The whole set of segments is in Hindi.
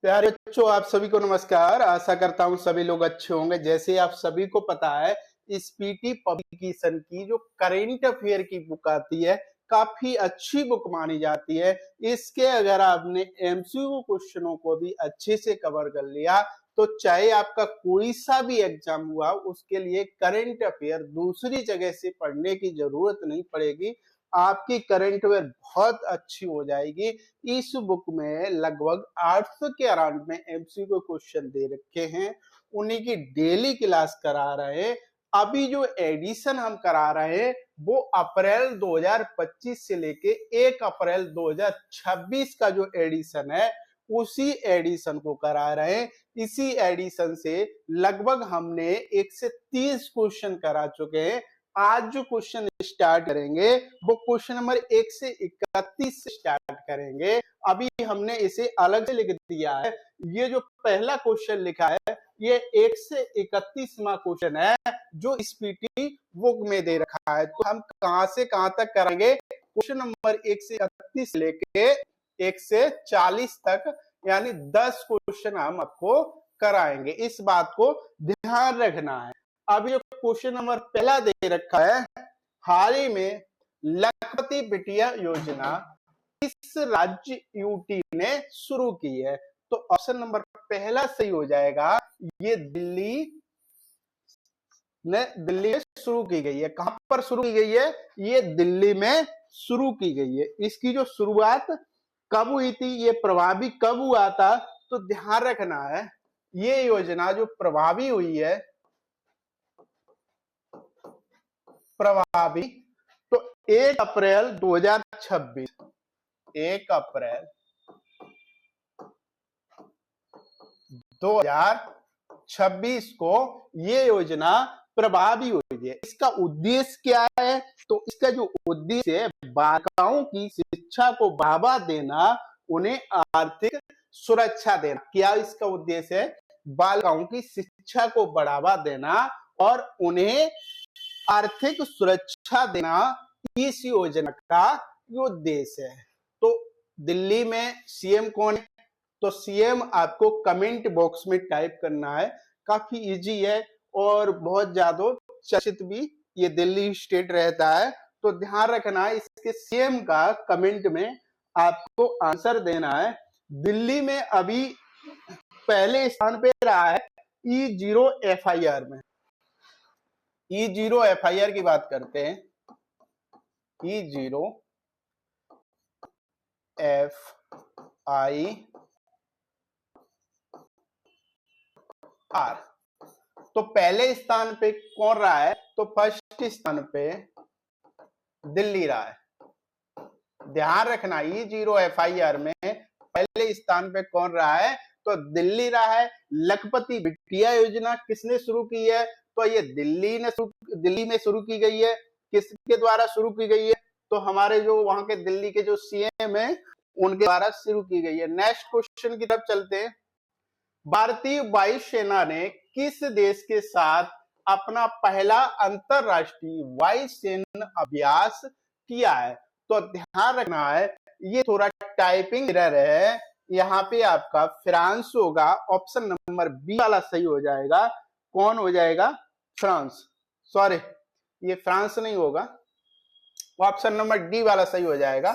प्यारे बच्चों, आप सभी को नमस्कार। आशा करता हूँ सभी लोग अच्छे होंगे। जैसे आप सभी को पता है, इस पीटी पब्लिकेशन की जो करेंट अफेयर की बुक आती है, काफी अच्छी बुक मानी जाती है। इसके अगर आपने एमसीक्यू क्वेश्चनों को भी अच्छे से कवर कर लिया तो चाहे आपका कोई सा भी एग्जाम हुआ, उसके लिए करंट अफेयर दूसरी जगह से पढ़ने की जरूरत नहीं पड़ेगी। आपकी करंट अफेयर बहुत अच्छी हो जाएगी। इस बुक में लगभग 800 के अराउंड में एमसीक्यू क्वेश्चन दे रखे हैं, उन्हीं की डेली क्लास करा रहे हैं। अभी जो एडिशन हम करा रहे हैं वो अप्रैल 2025 से लेके 1 अप्रैल 2026 का जो एडिशन है उसी एडिशन को करा रहे हैं। इसी एडिशन से लगभग हमने 1 से 30 क्वेश्चन करा चुके हैं। आज जो क्वेश्चन स्टार्ट करेंगे वो क्वेश्चन नंबर 1 से 31 से स्टार्ट करेंगे। अभी हमने इसे अलग से लिख दिया है। ये जो पहला क्वेश्चन लिखा है ये 1 से 31वां क्वेश्चन है जो इस पीटी बुक में दे रखा है। तो हम कहां से कहां तक करेंगे? क्वेश्चन नंबर 1 से 31 लेके 1 से 40 तक, यानी 10 क्वेश्चन हम आपको कराएंगे। इस बात को ध्यान रखना है। अभी जो क्वेश्चन नंबर पहला दे रखा है, हाल ही में लखपति बिटिया योजना किस राज्य यूटी ने शुरू की है? तो ऑप्शन नंबर पहला सही हो जाएगा। ये दिल्ली में शुरू की गई है। कहां पर शुरू की गई है? ये दिल्ली में शुरू की गई है। इसकी जो शुरुआत कब हुई थी, ये प्रभावी कब हुआ था, तो ध्यान रखना है। ये योजना जो प्रभावी हुई है, प्रभावी तो 1 अप्रैल 2026, 1 अप्रैल 2026 को ये योजना प्रभावी हुई है। इसका उद्देश्य क्या है? तो इसका जो उद्देश्य है, बालिकाओं की शिक्षा को बढ़ावा देना, उन्हें आर्थिक सुरक्षा देना। क्या इसका उद्देश्य है? बालिकाओं की शिक्षा को बढ़ावा देना और उन्हें आर्थिक सुरक्षा देना, इस योजना का उद्देश्य है। तो दिल्ली में सीएम कौन है? तो सीएम आपको कमेंट बॉक्स में टाइप करना है। काफी इजी है और बहुत ज्यादा चर्चित भी ये दिल्ली स्टेट रहता है। तो ध्यान रखना है, इसके सीएम का कमेंट में आपको आंसर देना है। दिल्ली में अभी पहले स्थान पे रहा है E0 FIR में। E0 FIR की बात करते हैं। E0 FIR, तो पहले स्थान पे कौन रहा है? तो फर्स्ट स्थान पे दिल्ली रहा है। ध्यान रखना, E0 FIR में पहले स्थान पे कौन रहा है? तो दिल्ली रहा है। लखपति बिटिया योजना किसने शुरू की है? तो ये दिल्ली में शुरू की गई है। किसके द्वारा शुरू की गई है? तो हमारे जो वहां के दिल्ली के जो सीएम है उनके द्वारा शुरू की गई है। नेक्स्ट क्वेश्चन की तरफ चलते हैं। भारतीय वायुसेना ने किस देश के साथ अपना पहला अंतरराष्ट्रीय वायुसेना अभ्यास किया है? तो ध्यान रखना है, ये थोड़ा टाइपिंग एरर है। यहाँ पे आपका फ्रांस होगा। ऑप्शन नंबर बी वाला सही हो जाएगा। कौन हो जाएगा? फ्रांस। सॉरी, ये फ्रांस नहीं होगा, ऑप्शन नंबर डी वाला सही हो जाएगा।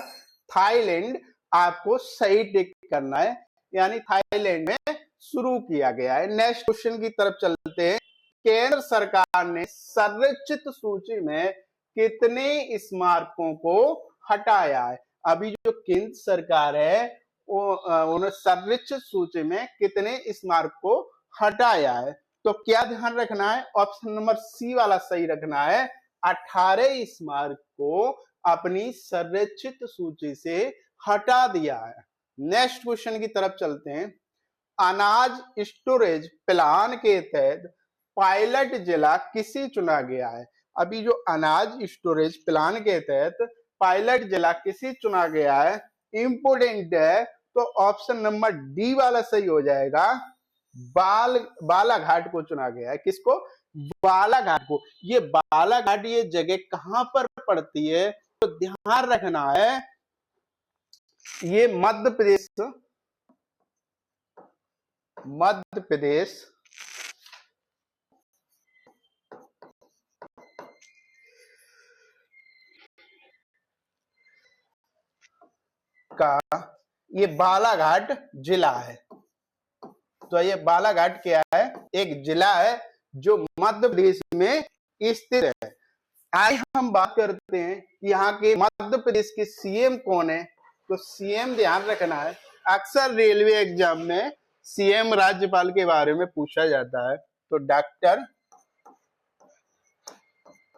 थाईलैंड आपको सही टिक करना है, यानी थाईलैंड में शुरू किया गया है। नेक्स्ट क्वेश्चन की तरफ चलते हैं। केंद्र सरकार ने संरक्षित सूची में कितने स्मारकों को हटाया है? अभी जो केंद्र सरकार है उन्होंने संरक्षित सूची में कितने स्मारक को हटाया है? तो क्या ध्यान रखना है? ऑप्शन नंबर सी वाला सही रखना है। 18 स्मारक को अपनी संरक्षित सूची से हटा दिया है। नेक्स्ट क्वेश्चन की तरफ चलते हैं। अनाज स्टोरेज प्लान के तहत पायलट जिला किसे चुना गया है? अभी जो अनाज स्टोरेज प्लान के तहत पायलट जिला किसे चुना गया है, इंपोर्टेंट है। तो ऑप्शन नंबर डी वाला सही हो जाएगा। बालाघाट को चुना गया है। किसको? बालाघाट को। ये बालाघाट ये जगह कहां पर पड़ती है? तो ध्यान रखना है, ये मध्य प्रदेश मध्य प्रदेश का ये बालाघाट जिला है। तो ये बालाघाट क्या है? एक जिला है जो मध्य प्रदेश में स्थित है। आइए हम बात करते हैं कि यहाँ के मध्य प्रदेश के सीएम कौन है। तो सीएम ध्यान रखना है, अक्सर रेलवे एग्जाम में सीएम राज्यपाल के बारे में पूछा जाता है। तो डॉक्टर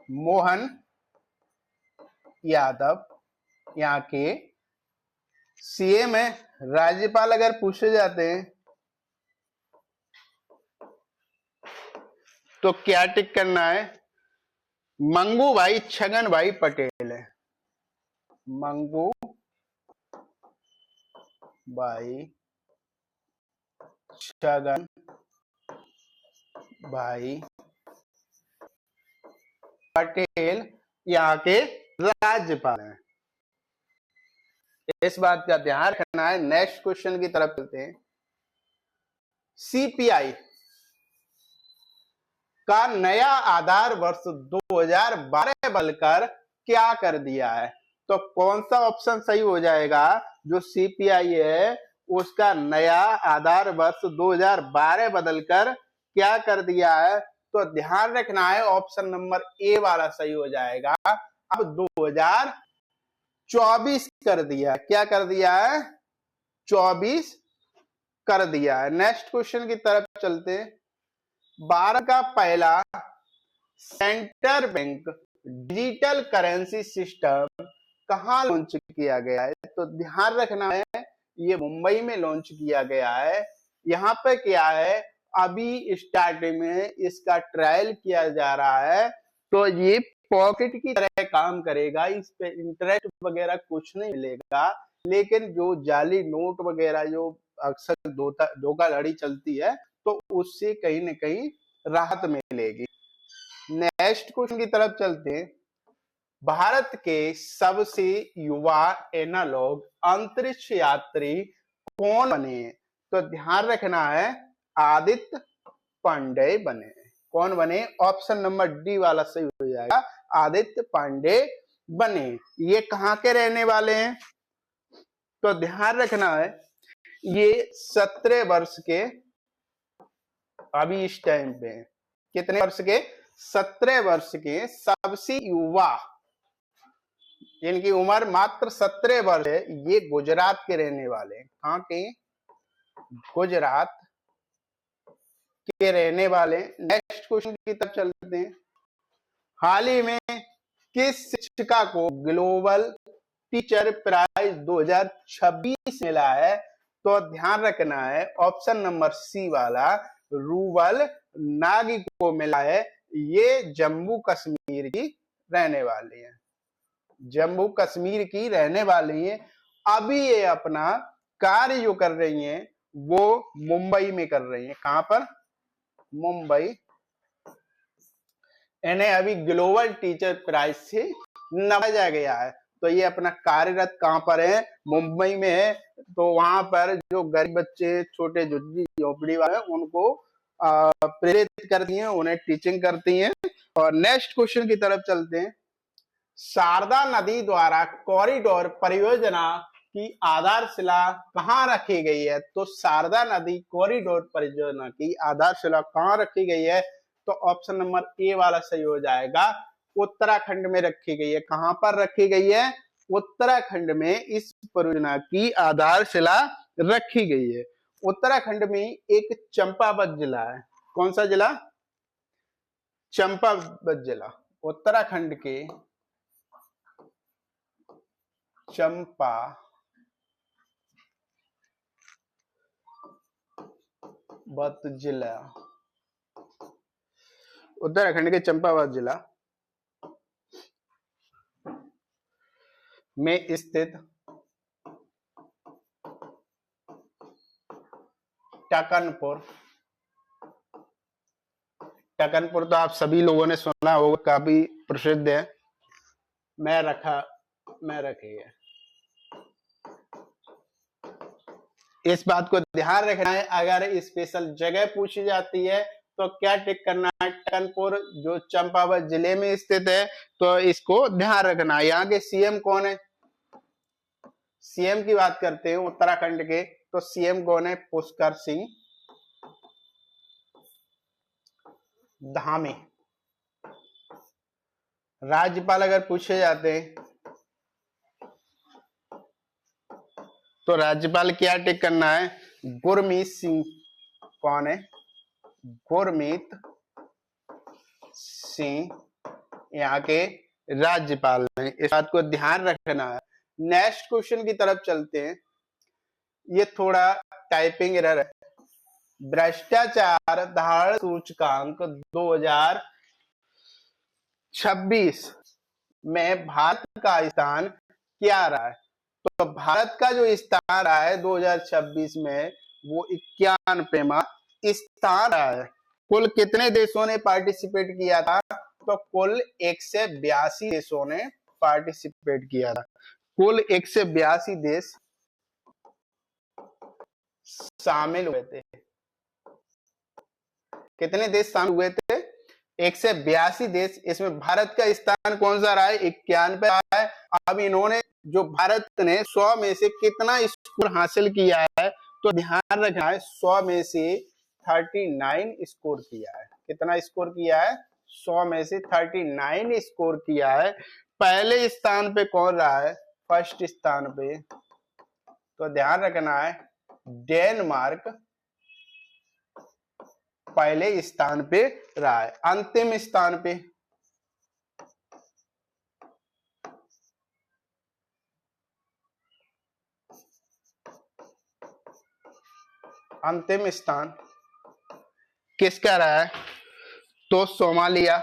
मोहन यादव यहाँ के सीएम है। राज्यपाल अगर पूछे जाते हैं तो क्या टिक करना है? मंगू भाई छगन भाई पटेल है। मंगू भाई छगन भाई पटेल यहाँ के राज्यपाल हैं। इस बात का ध्यान रखना है। नेक्स्ट क्वेश्चन की तरफ चलते हैं। सीपीआई का नया आधार वर्ष 2012 बदलकर क्या कर दिया है? तो कौन सा ऑप्शन सही हो जाएगा? जो सीपीआई है उसका नया आधार वर्ष 2012 बदलकर क्या कर दिया है? तो ध्यान रखना है, ऑप्शन नंबर ए वाला सही हो जाएगा। अब 2024 कर दिया। क्या कर दिया है? 24 कर दिया है। नेक्स्ट क्वेश्चन की तरफ चलते हैं। भारत का पहला central bank digital currency system कहां लॉन्च किया गया है? तो ध्यान रखना है, ये मुंबई में लॉन्च किया गया है। यहाँ पे क्या है, अभी स्टार्टिंग में इसका ट्रायल किया जा रहा है। तो ये पॉकेट की तरह काम करेगा, इस पे इंटरेस्ट वगैरह कुछ नहीं मिलेगा, लेकिन जो जाली नोट वगैरह जो अक्सर धोखाधड़ी चलती है तो उससे कहीं ना कहीं राहत मिलेगी। नेक्स्ट क्वेश्चन की तरफ चलते हैं। भारत के सबसे युवा एनालॉग अंतरिक्ष यात्री कौन बने? तो ध्यान रखना है, आदित्य पांडे बने। कौन बने? ऑप्शन नंबर डी वाला सही हो जाएगा, आदित्य पांडे बने। ये कहाँ के रहने वाले हैं? तो ध्यान रखना है, ये 17 वर्ष के अभी इस टाइम पे कितने वर्ष के? 17 वर्ष के सबसे युवा, इनकी उम्र मात्र 17 वर्ष है। ये गुजरात के रहने वाले हैं। कहाँ के? गुजरात के रहने वाले। नेक्स्ट क्वेश्चन की तरफ चलते हैं। हाल ही में किस शिक्षिका को ग्लोबल टीचर प्राइज 2026 मिला है? तो ध्यान रखना है, ऑप्शन नंबर सी वाला रूबल नागी को मिला है। ये जम्मू कश्मीर की रहने वाली है, जम्मू कश्मीर की रहने वाली है। अभी ये अपना कार्य जो कर रही हैं वो मुंबई में कर रही हैं। कहां पर? मुंबई। इन्हें अभी ग्लोबल टीचर प्राइज से नवाजा गया है। तो ये अपना कार्यरत कहां पर है? मुंबई में है। तो वहां पर जो गरीब बच्चे, छोटे झुग्गी झोपड़ी वाले, उनको प्रेरित करती हैं, उन्हें टीचिंग करती हैं। और नेक्स्ट क्वेश्चन की तरफ चलते हैं। शारदा नदी द्वारा कॉरिडोर परियोजना की आधारशिला कहां रखी गई है? तो शारदा नदी कॉरिडोर परियोजना की आधारशिला कहां रखी गई है? तो ऑप्शन नंबर ए वाला सही हो जाएगा, उत्तराखंड में रखी गई है। कहां पर रखी गई है? उत्तराखंड में इस परियोजना की आधारशिला रखी गई है। उत्तराखंड में एक चंपावत जिला है। कौन सा जिला? चंपावत जिला। उत्तराखंड के चंपावत जिला, उत्तराखंड के चंपावत जिला में स्थित टकनपुर, टकनपुर तो आप सभी लोगों ने सुना होगा, काफी प्रसिद्ध है। मैं रखी है। इस बात को ध्यान रखना है, अगर स्पेशल जगह पूछी जाती है तो क्या टिक करना है, टनपुर जो चंपावत जिले में स्थित है, तो इसको ध्यान रखना है। यहाँ के सीएम कौन है, सीएम की बात करते हैं उत्तराखंड के, तो सीएम कौन है, पुष्कर सिंह धामी। राज्यपाल अगर पूछे जाते हैं तो राज्यपाल क्या टिक करना है, गुरमीत सिंह। कौन है, गुरमीत सिंह यहाँ के राज्यपाल हैं, इस बात को ध्यान रखना है। नेक्स्ट क्वेश्चन की तरफ चलते हैं। ये थोड़ा टाइपिंग एरर है। भ्रष्टाचार धारण सूचकांक 2026 में भारत का स्थान क्या रहा है, तो भारत का जो स्थान रहा है 2026 में वो 91वां स्थान रहा है। कुल कितने देशों ने पार्टिसिपेट किया था, तो कुल 182 देशों ने पार्टिसिपेट किया था। कुल 182 देश शामिल हुए थे। कितने देश शामिल हुए थे, 182 देश। इसमें भारत का स्थान कौन सा रहा है, 91 रहा है। अब इन्होंने जो भारत ने 100 में से कितना स्कोर हासिल किया है, तो ध्यान रखना है 100 में से 39 स्कोर किया है। कितना स्कोर किया है, 100 में से 39 स्कोर किया है। पहले स्थान पे कौन रहा है, फर्स्ट स्थान पे, तो ध्यान रखना है डेनमार्क पहले स्थान पे रहा है। अंतिम स्थान पे अंतिम स्थान किसका रहा है, तो सोमालिया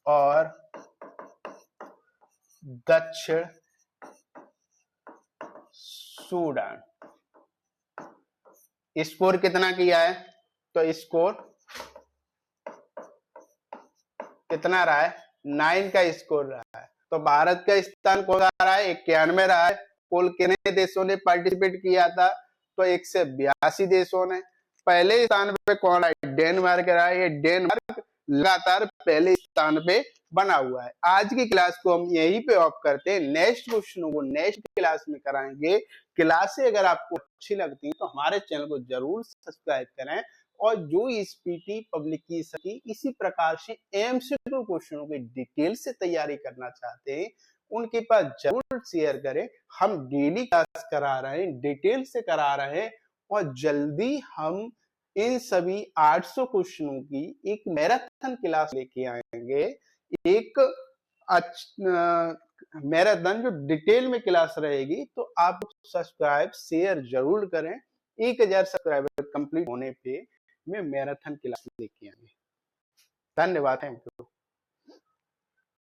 और दक्षिण सूडान। स्कोर कितना किया है, तो स्कोर कितना रहा है, 9 का स्कोर रहा है। तो भारत का स्थान कौन रहा है, 91 रहा है। कुल कितने देशों ने पार्टिसिपेट किया था, तो 182 देशों ने। पहले स्थान पे कौन रहा है, डेनमार्क रहा है। ये डेनमार्क लगातार पहले स्थान पे बना हुआ है। आज की क्लास को हम यहीं पे ऑफ करते हैं। नेक्स्ट क्वेश्चन को नेक्स्ट क्लास में कराएंगे। क्लासें अगर आपको अच्छी लगती है तो हमारे चैनल को जरूर सब्सक्राइब करें, और जो इस पीटी पब्लिक की इसी प्रकार से एमसीक्यू क्वेश्चनों की डिटेल से तैयारी करना चाहते हैं, उनके पास जरूर शेयर करें। हम डेली क्लास करा रहे हैं, डिटेल से करा रहे हैं, और जल्दी हम इन सभी 800 क्वेश्चनों की एक मैराथन क्लास लेके आएंगे। एक मैराथन जो डिटेल में क्लास रहेगी, तो आप सब्सक्राइब शेयर जरूर करें। 1000 सब्सक्राइबर कंप्लीट होने पे में मैराथन क्लास लेके आएंगे। धन्यवाद, थैंक यू।